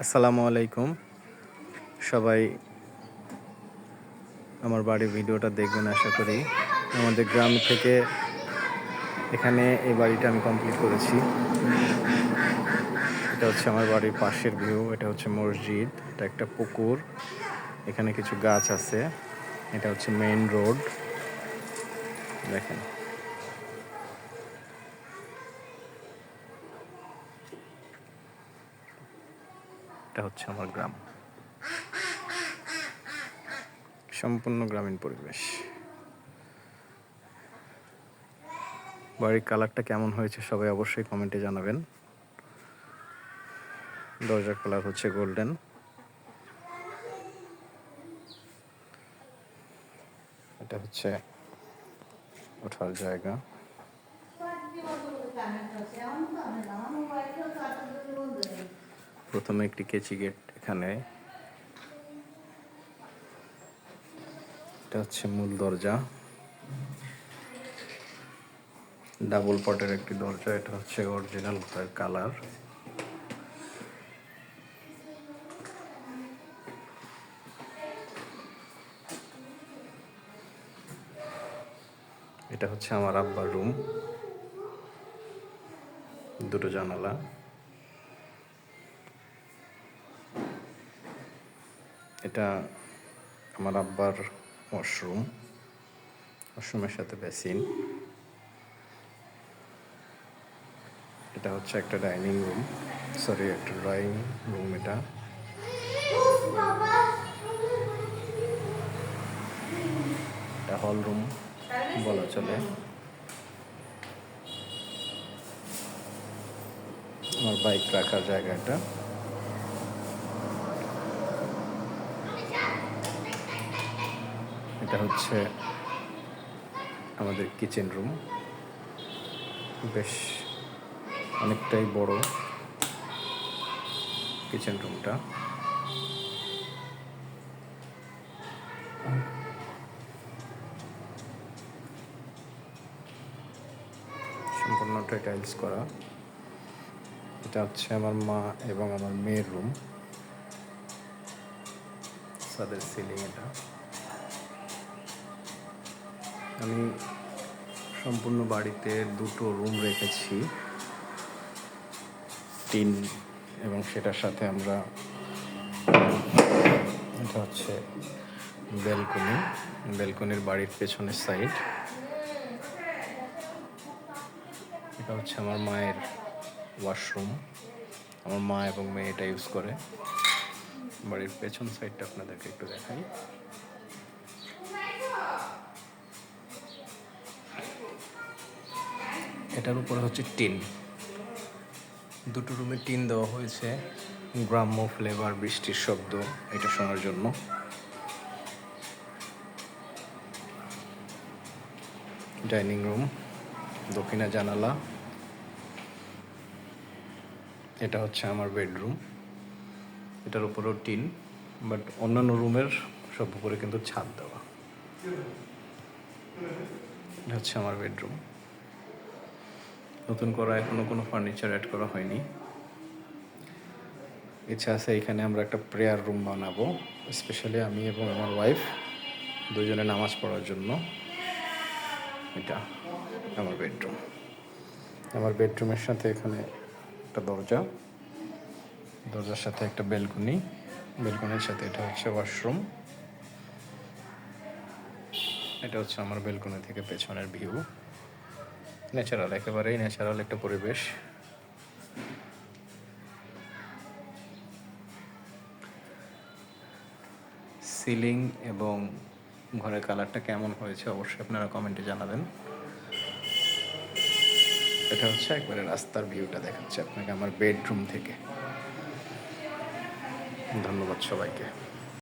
আসসালামু আলাইকুম। সবাই আমার বাড়ির ভিডিওটা দেখবেন আশা করি। আমাদের গ্রাম থেকে এখানে এই বাড়িটা আমি কমপ্লিট করেছি। এটা হচ্ছে আমার বাড়ির পাশের ভিউ। এটা হচ্ছে মসজিদ, এটা একটা পুকুর, এখানে কিছু গাছ আছে। এটা হচ্ছে মেইন রোড, দেখেন। এটা হচ্ছে আমার গ্রাম, সম্পূর্ণ গ্রামীণ পরিবেশ। বাড়ির কালারটা কেমন হয়েছে সবাই অবশ্যই কমেন্টে জানাবেন। দরজার কালার হচ্ছে গোল্ডেন। এটা হচ্ছে ওঠার জায়গা। প্রথমে একটি কেচি গেট এখানে। এটা হচ্ছে মূল দরজা, ডাবল পটের একটি দরজা। এটা হচ্ছে অরিজিনাল ঘরের কালার। এটা হচ্ছে আমার আব্বার রুম, দুটো জানালা। এটা আমার আব্বার ওয়াশরুম, ওয়াশরুমের সাথে বেসিন। এটা হচ্ছে একটা ডাইনিং রুম, সরি একটা ড্রয়িং রুম। এটা হল রুম বলা চলে। আমার বাইক রাখার জায়গা এটা। এটা হচ্ছে আমাদের কিচেন রুম, বেশ অনেকটাই বড় কিচেন রুমটা। সম্পূর্ণটাই টাইলস করা। এটা হচ্ছে আমার মা এবং আমার মেয়ের রুম, ছাদের সিলিং। এটা আমি সম্পূর্ণ বাড়িতে দুটো রুম রেখেছি, টিন, এবং সেটার সাথে আমরা, এটা হচ্ছে ব্যালকনি, ব্যালকনির বাড়ির পেছনের সাইড। এটা হচ্ছে আমার মায়ের ওয়াশরুম, আমার মা এবং মেয়ে এটা ইউজ করে। বাড়ির পেছন সাইডটা আপনাদেরকে একটু দেখাই। এটার উপরে হচ্ছে টিন, দুটো রুমে টিন দেওয়া হয়েছে গ্রাম্য ফ্লেভার, বৃষ্টির শব্দ এটা শোনার জন্য। ডাইনিং রুম, দক্ষিণা জানালা। এটা হচ্ছে আমার বেডরুম, এটার উপরেও টিন, বাট অন্যান্য রুমের সব উপরে কিন্তু ছাদ দেওয়া। এটা হচ্ছে আমার বেডরুম, নতুন করা, এখনো কোনো ফার্নিচার অ্যাড করা হয়নি। ইচ্ছা আছে এখানে আমরা একটা প্রেয়ার রুম বানাবো, স্পেশালি আমি এবং আমার ওয়াইফ দুজনে নামাজ পড়ার জন্য। এটা আমার বেডরুম। আমার বেডরুমের সাথে এখানে একটা দরজা, দরজার সাথে একটা ব্যালকনি, ব্যালকনির সাথে এটা হচ্ছে ওয়াশরুম। এটা হচ্ছে আমার ব্যালকনি থেকে পেছনের ভিউ। ন্যাচারাল, একেবারেই ন্যাচারাল একটা পরিবেশ। সিলিং এবং ঘরের কালারটা কেমন হয়েছে অবশ্যই আপনারা কমেন্টে জানাবেন। এটা হচ্ছে একবারে রাস্তার ভিউটা দেখাচ্ছে আপনাকে আমার বেডরুম থেকে। ধন্যবাদ সবাইকে।